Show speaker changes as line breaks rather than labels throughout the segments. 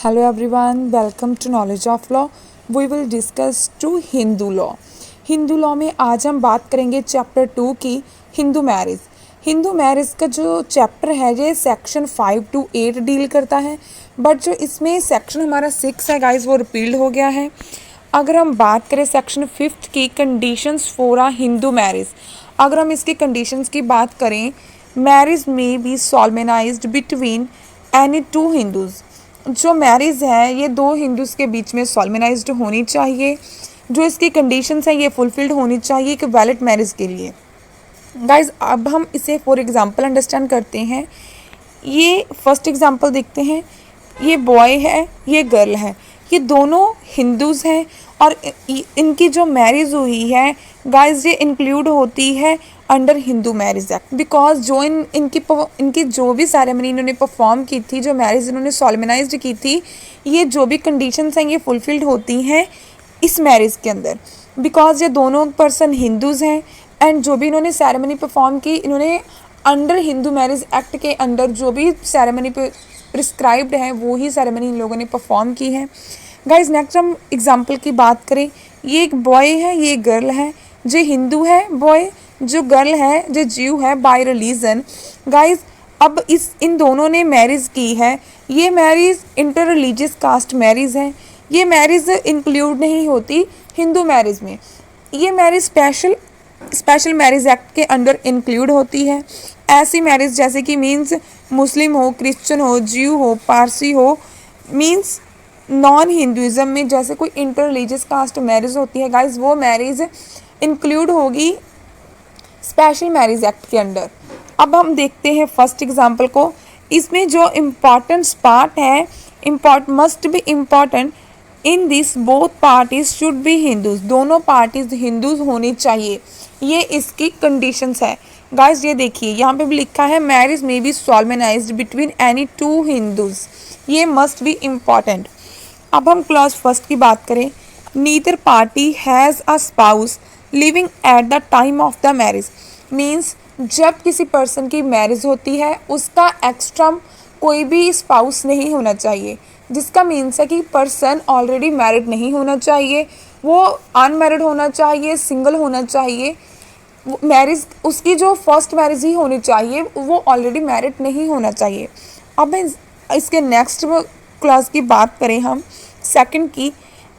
Hello everyone, welcome to Knowledge of Law. We will discuss to Hindu law. Hindu law में आज हम बात करेंगे चैप्टर 2 की हिंदू मैरिज. हिंदू मैरिज का जो चैप्टर है ये सेक्शन 5 to 8 डील करता है, बट जो इसमें सेक्शन हमारा 6 है गाइज वो रिपील्ड हो गया है. अगर हम बात करें सेक्शन 5 की conditions for a Hindu marriage, अगर हम इसकी कंडीशंस की बात करें, मैरिज में be solemnized between any two Hindus. जो मैरिज है ये दो हिंदूज़ के बीच में सॉल्मेनाइज्ड होनी चाहिए. जो इसकी कंडीशंस हैं ये फुलफिल्ड होनी चाहिए एक वैलिड मैरिज के लिए. गाइज अब हम इसे फॉर एग्जांपल अंडरस्टैंड करते हैं. ये फर्स्ट एग्जांपल देखते हैं. ये बॉय है, ये गर्ल है, ये दोनों हिंदूज़ हैं और इनकी जो मैरिज हुई है गाइज ये इंक्लूड होती है under Hindu marriage act. Because जो इनकी जो भी सेरेमनी इन्होंने परफॉर्म की थी, जो मैरिज इन्होंने सॉल्मेनाइज्ड की थी, ये जो भी कंडीशंस हैं ये फुलफिल्ड होती हैं इस मैरिज के अंदर. बिकॉज ये दोनों पर्सन हिंदूज़ हैं एंड जो भी इन्होंने सेरेमनी परफॉर्म की, इन्होंने अंडर हिंदू मैरिज एक्ट के अंडर जो भी सेरेमनी प्रिस्क्राइब्ड है वो ही सेरेमनी इन लोगों ने परफॉर्म की है. गाइज नेक्स्ट हम एग्जांपल की बात करें. ये एक बॉय है, ये गर्ल है. जो हिंदू है बॉय, जो गर्ल है जो जीव है बाय रिलीजन. गाइज अब इन दोनों ने मैरिज की है. ये marriage inter religious caste marriage है. ये मैरिज इंक्लूड नहीं होती हिंदू मैरिज में. ये मैरिज स्पेशल मैरिज एक्ट के अंडर इंक्लूड होती है. ऐसी मैरिज जैसे कि मीन्स मुस्लिम हो, क्रिश्चियन हो, जीव हो, पारसी हो, मीन्स नॉन हिंदुज़म में जैसे कोई इंटर रिलीजियस कास्ट मैरिज होती है गाइज, वो मैरिज इंक्लूड होगी स्पेशल मैरिज एक्ट के अंडर. अब हम देखते हैं फर्स्ट एग्जांपल को. इसमें जो इम्पॉर्टेंट पार्ट है, must be important in this both parties should be Hindus. दोनों पार्टीज हिंदूज होनी चाहिए. ये इसकी कंडीशंस है गाइज. ये देखिए यहाँ पे भी लिखा है मैरिज में be solemnized between any two Hindus. ये मस्ट बी इम्पॉर्टेंट. अब हम क्लॉज फर्स्ट की बात करें. Neither party has a spouse living at the time of the marriage. Means जब किसी पर्सन की मैरिज होती है उसका एक्स्ट्रा कोई भी स्पाउस नहीं होना चाहिए, जिसका मीन्स है कि पर्सन ऑलरेडी मैरिड नहीं होना चाहिए, वो अनमैरिड होना चाहिए, सिंगल होना चाहिए. मैरिज उसकी जो फर्स्ट मैरिज ही होनी चाहिए, वो ऑलरेडी मैरिड नहीं होना चाहिए. अब इसके नेक्स्ट क्लॉज की बात करें हम सेकंड की.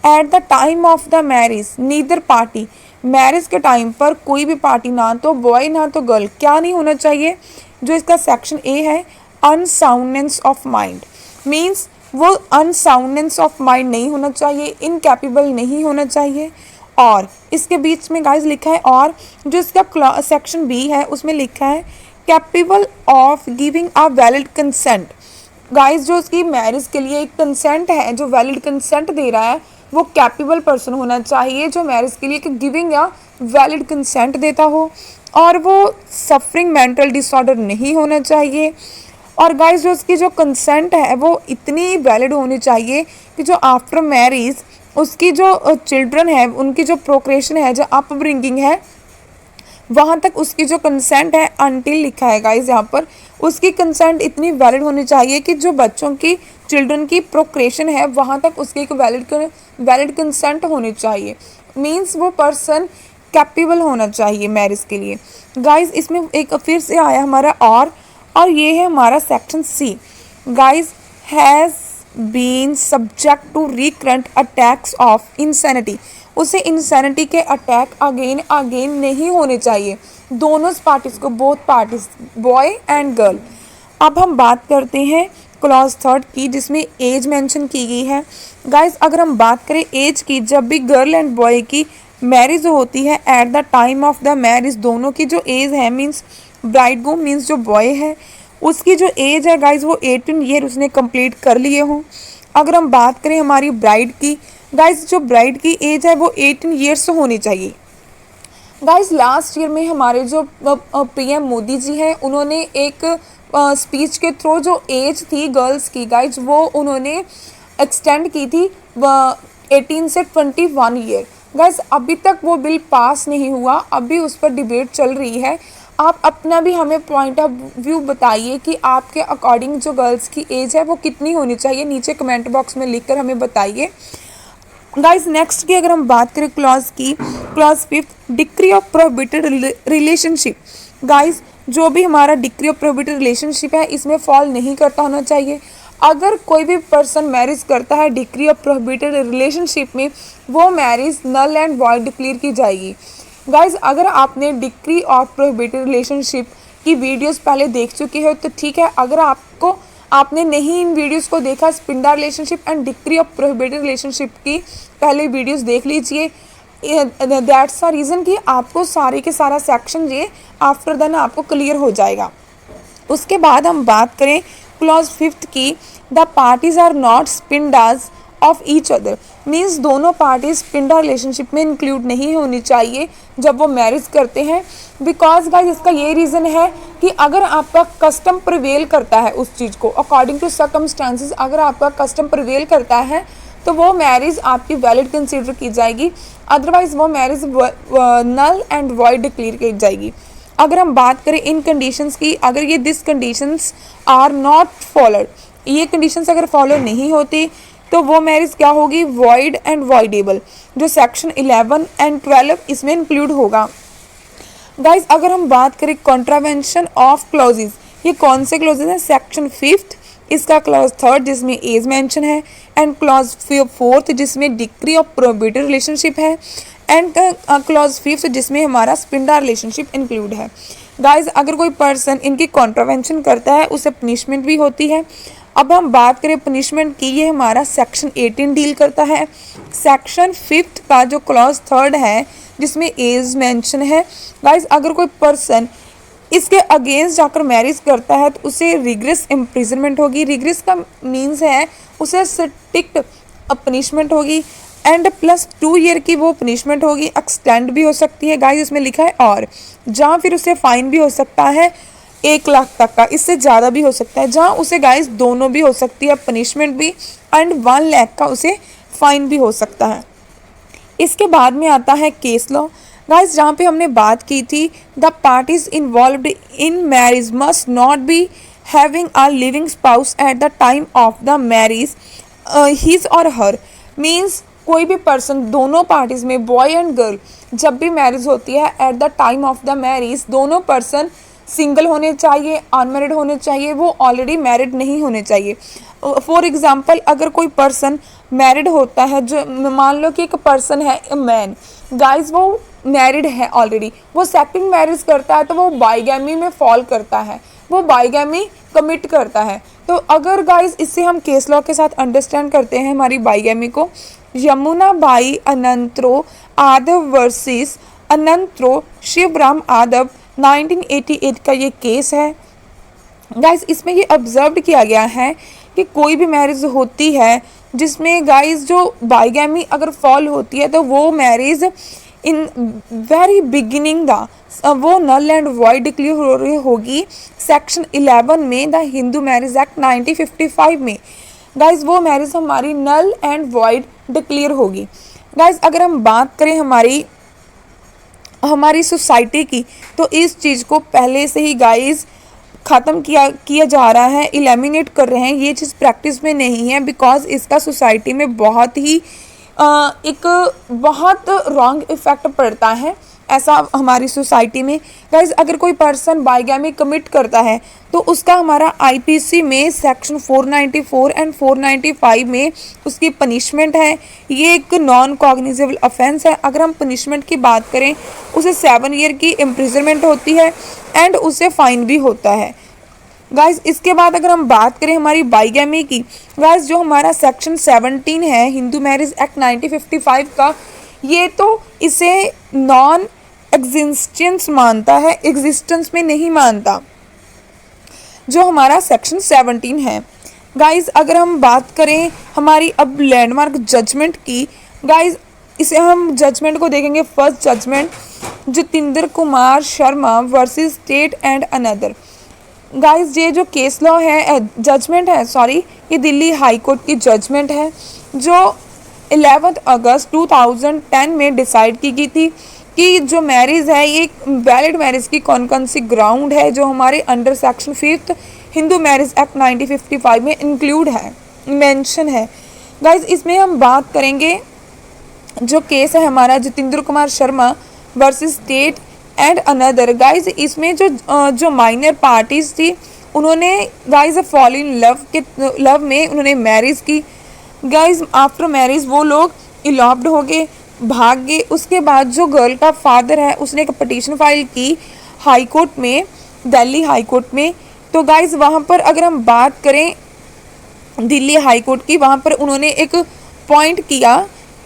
Eight the time of the marriage neither party. Marriage के टाइम पर कोई भी पार्टी, ना तो बॉय ना तो गर्ल, क्या नहीं होना चाहिए. जो इसका सेक्शन ए है, अनसाउंडनेस ऑफ माइंड. मीन्स वो अनसाउंडनेस ऑफ माइंड नहीं होना चाहिए, इनकैपेबल नहीं होना चाहिए. और इसके बीच में गाइज लिखा है और जो इसका सेक्शन बी है उसमें लिखा है capable of giving a valid consent. Guys जो उसकी मैरिज के लिए एक कंसेंट है, जो वैलिड कंसेंट दे रहा है, वो कैपेबल पर्सन होना चाहिए जो मैरिज के लिए गिविंग या वैलिड कंसेंट देता हो. और वो सफरिंग मेंटल डिसऑर्डर नहीं होना चाहिए. और गाइज जो उसकी जो कंसेंट है वो इतनी वैलिड होनी चाहिए कि जो आफ्टर मैरिज उसकी जो चिल्ड्रन है, उनकी जो प्रोक्रिएशन है, जो अपब्रिंगिंग है, वहाँ तक उसकी जो कंसेंट है अनटिल लिखा है गाइज यहाँ पर, उसकी कंसेंट इतनी वैलिड होनी चाहिए कि जो बच्चों की चिल्ड्रन की प्रोक्रिएशन है वहाँ तक उसकी एक वैलिड कंसेंट होनी चाहिए. मीन्स वो पर्सन कैपेबल होना चाहिए मैरिज के लिए. गाइज इसमें एक फिर से आया हमारा और ये है हमारा section C. Guys has been subject to recurrent attacks of insanity. उसे इंसैनिटी के अटैक अगेन नहीं होने चाहिए. दोनों पार्टीज़ को, both parties boy and girl. अब हम बात करते हैं क्लॉज थर्ड की जिसमें एज मेंशन की गई है. गाइज अगर हम बात करें एज की, जब भी गर्ल एंड बॉय की मैरिज होती है eight the time of the marriage, दोनों की जो एज है, मीन्स ब्राइडग्रूम मीन्स जो बॉय है उसकी जो एज है गाइज वो 18 ईयर उसने कंप्लीट कर लिए हों. अगर हम बात करें हमारी ब्राइड की, गाइज जो ब्राइड की एज है वो 18 ईयर्स होनी चाहिए. गाइज लास्ट ईयर में हमारे जो पीएम मोदी जी हैं उन्होंने एक स्पीच के थ्रू जो एज थी गर्ल्स की गाइज वो उन्होंने एक्सटेंड की थी 18 से 21 ईयर. गाइज अभी तक वो बिल पास नहीं हुआ, अभी उस पर डिबेट चल रही है. आप अपना भी हमें पॉइंट ऑफ व्यू बताइए कि आपके अकॉर्डिंग जो गर्ल्स की एज है वो कितनी होनी चाहिए, नीचे कमेंट बॉक्स में लिखकर हमें बताइए। गाइस नेक्स्ट की अगर हम बात करें क्लॉज की, clause 5 decree of prohibited relationship. Guys जो भी हमारा डिक्री ऑफ प्रोहिबिटेड रिलेशनशिप है इसमें फॉल नहीं करता होना चाहिए। अगर कोई भी पर्सन मैरिज करता है डिक्री ऑफ प्रोहिबिटेड रिलेशनशिप में, वो marriage null and void declare की जाएगी। गाइज अगर आपने डिक्री ऑफ प्रोहिबिटेड रिलेशनशिप की वीडियोस पहले देख चुके हो तो ठीक है, अगर आपने नहीं इन वीडियोस को देखा, sapinda relationship and decree of prohibited relationship की पहले वीडियोस देख लीजिए। दैट्स अ रीज़न कि आपको सारे के सारा सेक्शन ये आफ्टर देन आपको क्लियर हो जाएगा। उसके बाद हम बात करें क्लॉज 5 की, the parties are not sapindas of each other. Means दोनों पार्टीज स्पिंडा रिलेशनशिप में इंक्लूड नहीं होनी चाहिए जब वो मैरिज करते हैं। बिकॉज गाइज इसका ये रीज़न है कि अगर आपका कस्टम प्रिवेल करता है उस चीज़ को, अकॉर्डिंग टू सर्कमस्टांसिस अगर आपका कस्टम प्रिवेल करता है तो वो मैरिज आपकी वैलिड कंसीडर की जाएगी, अदरवाइज वो marriage null and void declare की जाएगी। अगर हम बात करें इन कंडीशंस की, अगर ये this conditions are not followed, ये कंडीशंस अगर फॉलो नहीं होती तो वो मैरिज क्या होगी, वॉइड एंड वॉइडेबल, जो सेक्शन 11 एंड 12 इसमें इंक्लूड होगा। गाइज अगर हम बात करें कॉन्ट्रावेंशन ऑफ क्लॉजेज, ये कौन से क्लॉजेज हैं, सेक्शन 5 इसका क्लॉज 3 जिसमें एज मेंशन है, एंड क्लॉज 4 जिसमें डिक्री ऑफ प्रोहिबिटेड रिलेशनशिप है, एंड क्लॉज 5 जिसमें हमारा स्पिंडा रिलेशनशिप इंक्लूड है। गाइज अगर कोई पर्सन इनकी कॉन्ट्रावेंशन करता है उसे पनिशमेंट भी होती है। अब हम बात करें पनिशमेंट की, ये हमारा सेक्शन 18 डील करता है। सेक्शन 5 का जो क्लॉज 3 है जिसमें एज मेंशन है, गाइज अगर कोई पर्सन इसके अगेंस्ट जाकर मैरिज करता है तो उसे रिग्रेस इम्प्रिजनमेंट होगी। रिग्रेस का मीन्स है उसे स्ट्रिक्ट पनिशमेंट होगी, एंड प्लस 2 ईयर की वो पनिशमेंट होगी, एक्सटेंड भी हो सकती है गाइस इसमें लिखा है, और जहाँ फिर उसे फाइन भी हो सकता है 1 लाख तक का, इससे ज़्यादा भी हो सकता है, जहाँ उसे गाइस दोनों भी हो सकती है, पनिशमेंट भी एंड 1 लाख का उसे फाइन भी हो सकता है। इसके बाद में आता है केस लॉ। गाइस जहाँ पे हमने बात की थी, the parties involved in marriage must not be having a living spouse eight the time of the marriage his और हर। मीन्स कोई भी पर्सन, दोनों पार्टीज में बॉय एंड गर्ल जब भी मैरिज होती है eight the time of the marriage दोनों पर्सन सिंगल होने चाहिए, अनमैरिड होने चाहिए, वो ऑलरेडी मैरिड नहीं होने चाहिए। फॉर एग्जाम्पल अगर कोई पर्सन मैरिड होता है, जो मान लो कि एक पर्सन है मैन, गाइज वो मैरिड है ऑलरेडी, वो सेकंड मैरिज करता है तो वो बाइगैमी में फॉल करता है, वो बाइगैमी कमिट करता है। तो अगर गाइज इससे हम केस लॉ के साथ अंडरस्टैंड करते हैं हमारी बाइगैमी को, यमुना बाई अनंत्रो आदव वर्सेस अनंत्रो शिवराम आदव 1988 का ये केस है। गाइज इसमें ये ऑब्जर्व किया गया है कि कोई भी मैरिज होती है जिसमें गाइज जो बाइगैमी अगर फॉल होती है तो वो मैरिज इन वेरी बिगिनिंग वो नल एंड वॉइड डिक्लेयर होगी सेक्शन 11 में, द हिंदू मैरिज एक्ट 1955 में। गाइज वो मैरिज हमारी नल एंड वॉइड डिक्लेयर होगी। गाइज अगर हम बात करें हमारी सोसाइटी की, तो इस चीज़ को पहले से ही गाइज ख़त्म किया जा रहा है, एलिमिनेट कर रहे हैं, ये चीज़ प्रैक्टिस में नहीं है, बिकॉज इसका सोसाइटी में बहुत ही एक बहुत रॉन्ग इफ़ेक्ट पड़ता है ऐसा हमारी सोसाइटी में। गाइज अगर कोई पर्सन बाइगैमी कमिट करता है तो उसका हमारा आईपीसी में सेक्शन 494 एंड 495 में उसकी पनिशमेंट है, ये एक नॉन कॉग्निजेबल ऑफेंस है। अगर हम पनिशमेंट की बात करें उसे 7 ईयर की इम्प्रिजनमेंट होती है एंड उसे फाइन भी होता है। गाइज इसके बाद अगर हम बात करें हमारी बाइगैमी की, गाइज जो हमारा सेक्शन 17 है हिंदू मैरिज एक्ट 1955 का, ये तो इसे नॉन एग्जिस्टेंस मानता है, एग्जिस्टेंस में नहीं मानता, जो हमारा सेक्शन 17 है। गाइज अगर हम बात करें हमारी अब लैंडमार्क जजमेंट की, गाइज इसे हम जजमेंट को देखेंगे। First judgement Jatinder Kumar Sharma versus state and another. Guys ये जो केस लॉ है, जजमेंट है सॉरी, ये दिल्ली हाई कोर्ट की जजमेंट है जो 11 अगस्त 2010 में डिसाइड की गई थी। कि जो मैरिज है ये वैलिड मैरिज की कौन कौन सी ग्राउंड है जो हमारे under section 5 Hindu marriage act 1955 में इंक्लूड है, मेंशन है। गाइज इसमें हम बात करेंगे जो केस है हमारा Jitendra Kumar Sharma versus state and another. Guys इसमें जो माइनर पार्टीज थी उन्होंने गाइज फॉल इन लव में उन्होंने मैरिज की। गाइज आफ्टर मैरिज वो लोग इलॉप्ड हो गए, भाग गए। उसके बाद जो गर्ल का फादर है उसने एक पटिशन फाइल की हाई कोर्ट में, दिल्ली हाई कोर्ट में। तो गाइज वहाँ पर अगर हम बात करें दिल्ली हाई कोर्ट की, वहाँ पर उन्होंने एक पॉइंट किया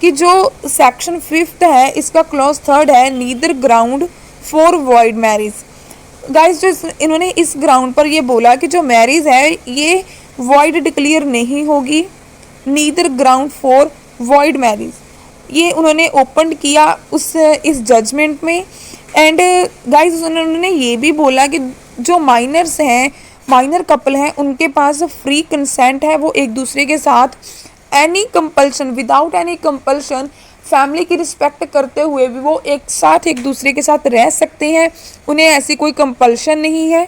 कि जो सेक्शन 5 है इसका क्लॉज 3 है neither ground for void marriage. Guys जो इन्होंने इस ग्राउंड पर ये बोला कि जो मैरिज है ये वॉइड डिक्लेयर नहीं होगी, neither ground for void marriage, ये उन्होंने ओपन किया इस जजमेंट में। एंड गाइज उन्होंने ये भी बोला कि जो माइनर्स हैं, माइनर कपल हैं, उनके पास फ्री कंसेंट है, वो एक दूसरे के साथ any compulsion, without any compulsion, family की रिस्पेक्ट करते हुए भी वो एक साथ एक दूसरे के साथ रह सकते हैं, उन्हें ऐसी कोई कंपल्शन नहीं है।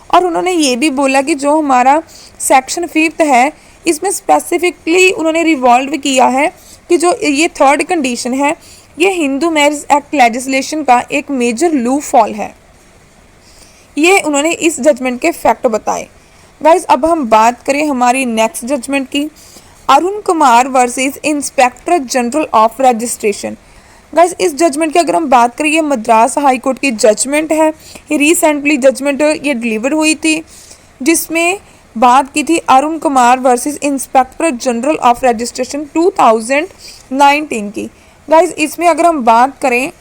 और उन्होंने ये भी बोला कि जो हमारा सेक्शन 5 है इसमें स्पेसिफिकली उन्होंने रिवॉल्व किया है कि जो ये 3rd कंडीशन है ये हिंदू मैरिज एक्ट लेजिस्लेशन का एक मेजर लूप फॉल है। ये उन्होंने इस जजमेंट के फैक्ट बताए। गाइज अब हम बात करें हमारी नेक्स्ट जजमेंट की, Arun Kumar versus inspector general of registration. Guys इस जजमेंट की अगर हम बात करें ये मद्रास हाई कोर्ट की जजमेंट है, ये रिसेंटली जजमेंट ये डिलीवर हुई थी जिसमें बात की थी Arun Kumar versus inspector general of registration 2019 की। गाइज इसमें अगर हम बात करें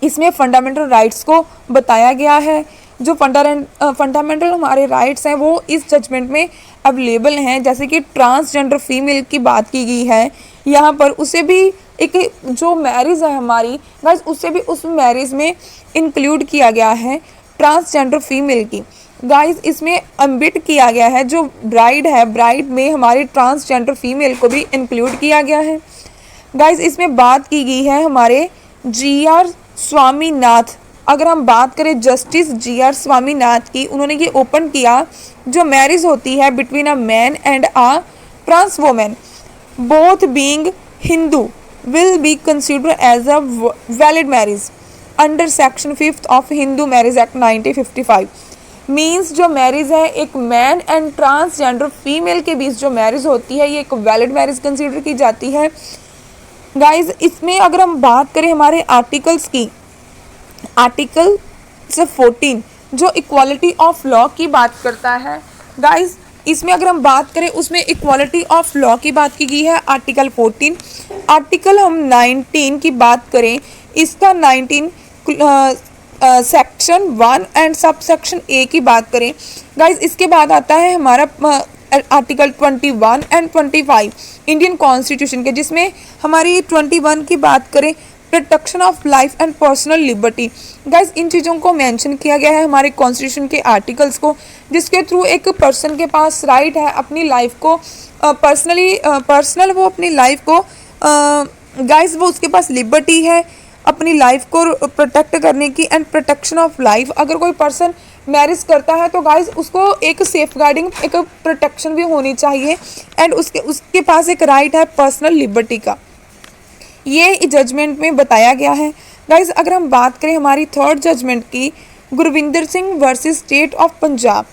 इसमें फंडामेंटल राइट्स को बताया गया है। जो फंडामेंटल हमारे राइट्स हैं वो इस जजमेंट में अवेलेबल हैं, जैसे कि ट्रांसजेंडर फीमेल की बात की गई है यहाँ पर, उसे भी एक जो मैरिज है हमारी गाइस उसे भी उस मैरिज में इंक्लूड किया गया है ट्रांसजेंडर फीमेल की। गाइस इसमें अम्बिट किया गया है, जो ब्राइड है ब्राइड में हमारी ट्रांसजेंडर फीमेल को भी इंक्लूड किया गया है। गाइस इसमें बात की गई है हमारे GR स्वामीनाथ, अगर हम बात करें जस्टिस GR स्वामीनाथ की, उन्होंने ये ओपन किया जो मैरिज होती है between a man and a trans women both being Hindu will be considered as a valid marriage under section 5 of Hindu marriage act 1955। Means जो मैरिज है एक मैन एंड ट्रांसजेंडर फीमेल के बीच जो मैरिज होती है ये एक वैलिड मैरिज कंसिडर की जाती है। गाइज इसमें अगर हम बात करें हमारे आर्टिकल्स की, आर्टिकल 14 जो इक्वालिटी ऑफ लॉ की बात करता है। गाइज इसमें अगर हम बात करें उसमें इक्वालिटी ऑफ लॉ की बात की गई है आर्टिकल 14। आर्टिकल हम 19 की बात करें, इसका 19 section 1 and sub section A की बात करें। गाइज इसके बाद आता है हमारा आर्टिकल 21 एंड 25 इंडियन कॉन्स्टिट्यूशन के, जिसमें हमारी 21 की बात करें protection of life and personal liberty. Guys in चीज़ों को मेंशन किया गया है हमारे कॉन्स्टिट्यूशन के आर्टिकल्स को, जिसके थ्रू एक पर्सन के पास राइट है अपनी लाइफ को पर्सनल वो अपनी लाइफ को गाइज वो उसके पास लिबर्टी है अपनी लाइफ को प्रोटेक्ट करने की एंड प्रोटेक्शन ऑफ लाइफ। अगर कोई पर्सन मैरिज करता है तो गाइज उसको एक सेफ गार्डिंग एक प्रोटेक्शन भी होनी चाहिए एंड उसके पास एक राइट है पर्सनल लिबर्टी का, ये जजमेंट में बताया गया है। गाइज अगर हम बात करें हमारी 3rd जजमेंट की, Gurvinder Singh versus state of Punjab.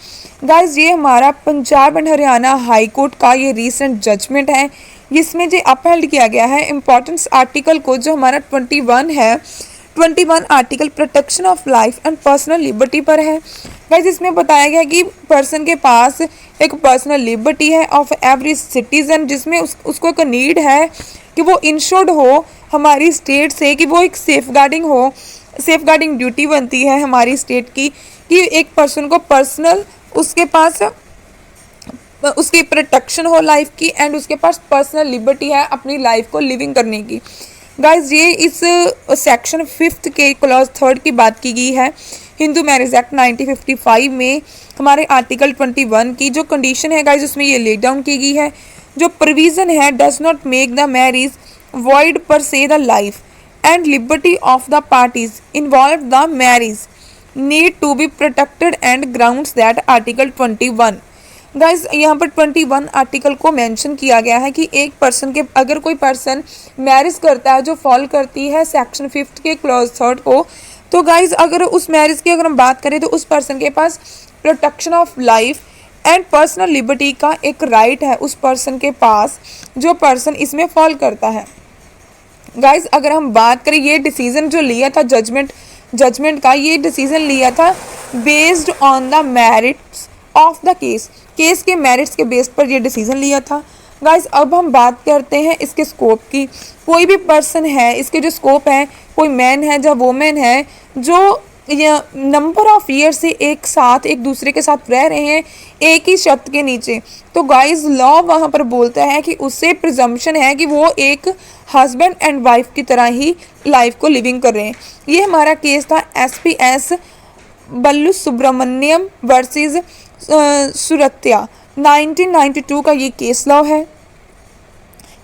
Guys ये हमारा Punjab and Haryana high court का ये रीसेंट जजमेंट है जिसमें जो अपहेल्ड किया गया है इम्पॉर्टेंस आर्टिकल को जो हमारा 21 है, 21 article protection of life and personal liberty पर है। गाइज इसमें बताया गया कि पर्सन के पास एक पर्सनल लिबर्टी है ऑफ एवरी सिटीजन, जिसमें उसको एक नीड है कि वो इंश्योर्ड हो हमारी स्टेट से, कि वो एक सेफ गार्डिंग हो, सेफ गार्डिंग ड्यूटी बनती है हमारी स्टेट की कि एक पर्सन को पर्सनल उसके पास उसकी प्रोटेक्शन हो लाइफ की एंड उसके पास पर्सनल लिबर्टी है अपनी लाइफ को लिविंग करने की। गाइज ये इस सेक्शन 5 के क्लॉज 3 की बात की गई है हिंदू मैरिज एक्ट 1955 में। हमारे आर्टिकल 21 की जो कंडीशन है गाइज उसमें ये ले डाउन की गई है, जो प्रोविज़न है does not make the marriage void पर से the life and liberty of the parties involved the marriage need to be protected and grounds that article 21। Guys यहाँ पर 21 आर्टिकल को मेंशन किया गया है कि एक पर्सन के अगर कोई पर्सन मैरिज करता है जो फॉल करती है सेक्शन 5 के क्लॉज 3 को, तो गाइज अगर उस मैरिज की अगर हम बात करें तो उस पर्सन के पास protection of life and personal liberty का एक राइट है उस पर्सन के पास जो पर्सन इसमें फॉल करता है। गाइज अगर हम बात करें ये डिसीजन जो लिया था जजमेंट का, ये डिसीजन लिया था based on the merits of the case के मेरिट्स के बेस पर ये डिसीजन लिया था। गाइज अब हम बात करते हैं इसके स्कोप की। कोई भी पर्सन है, इसके जो स्कोप है, कोई मैन है या वोमेन है जो नंबर ऑफ ईयर से एक साथ एक दूसरे के साथ रह रहे हैं एक ही छत के नीचे, तो गाइज लॉ वहाँ पर बोलता है कि उससे प्रिजम्पशन है कि वो एक हस्बैंड एंड वाइफ की तरह ही लाइफ को लिविंग कर रहे हैं। ये हमारा केस था SPS बल्लू सुब्रमण्यम वर्सेस सुरत्या 1992 का ये केस लॉ है।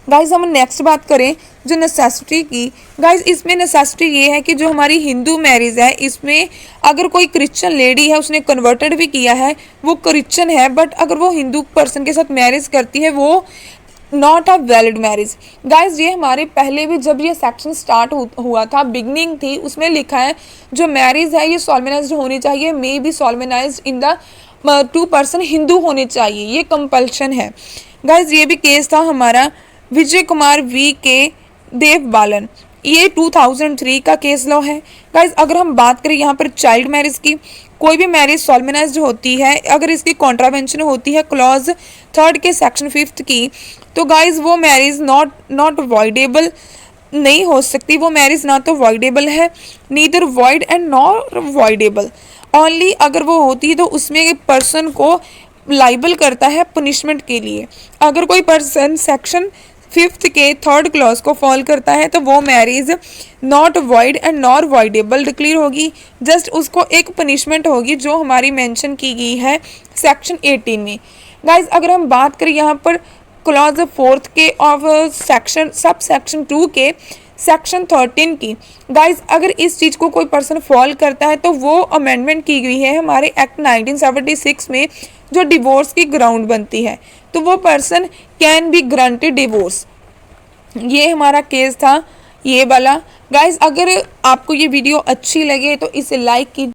गाइज हम नेक्स्ट बात करें जो नेसेसिटी की। गाइज इसमें नेसेसिटी ये है कि जो हमारी हिंदू मैरिज है इसमें अगर कोई क्रिश्चियन लेडी है उसने कन्वर्टेड भी किया है, वो क्रिश्चियन है, बट अगर वो हिंदू पर्सन के साथ मैरिज करती है वो not a valid marriage. Guys ये हमारे पहले भी जब ये सेक्शन स्टार्ट हुआ था, बिगनिंग थी, उसमें लिखा है जो मैरिज है ये सॉल्मेनाइज्ड होनी चाहिए, may be solemnized in the 2 person Hindu होने चाहिए, ये कंपल्शन है। गाइज ये भी केस था हमारा विजय कुमार VK देवबालन, ये 2003 का केस लॉ है। गाइज अगर हम बात करें यहाँ पर चाइल्ड मैरिज की, कोई भी मैरिज सॉल्मेनाइज्ड होती है अगर इसकी कॉन्ट्रावेंशन होती है क्लॉज 3 के सेक्शन 5 की, तो गाइज वो मैरिज नॉट वॉइडेबल नहीं हो सकती। वो मैरिज ना तो वॉइडेबल है, neither void and not voidable. Only अगर वो होती है तो उसमें पर्सन को लाइबल करता है पनिशमेंट के लिए। अगर कोई पर्सन सेक्शन 5 के 3rd क्लॉज को फॉल करता है तो वो marriage not void and not voidable declare होगी, जस्ट उसको एक पनिशमेंट होगी जो हमारी मेंशन की गई है सेक्शन 18 में। गाइज अगर हम बात करें यहाँ पर क्लॉज 4 के ऑफ सेक्शन सब सेक्शन 2 के सेक्शन 13 की, गाइज अगर इस चीज़ को कोई पर्सन फॉल करता है तो वो अमेंडमेंट की गई है हमारे एक्ट 1976 में जो डिवोर्स की ग्राउंड बनती है, तो वो person can be granted divorce. ये हमारा केस था ये वाला। गाइज अगर आपको ये वीडियो अच्छी लगे तो इसे लाइक कीजिए।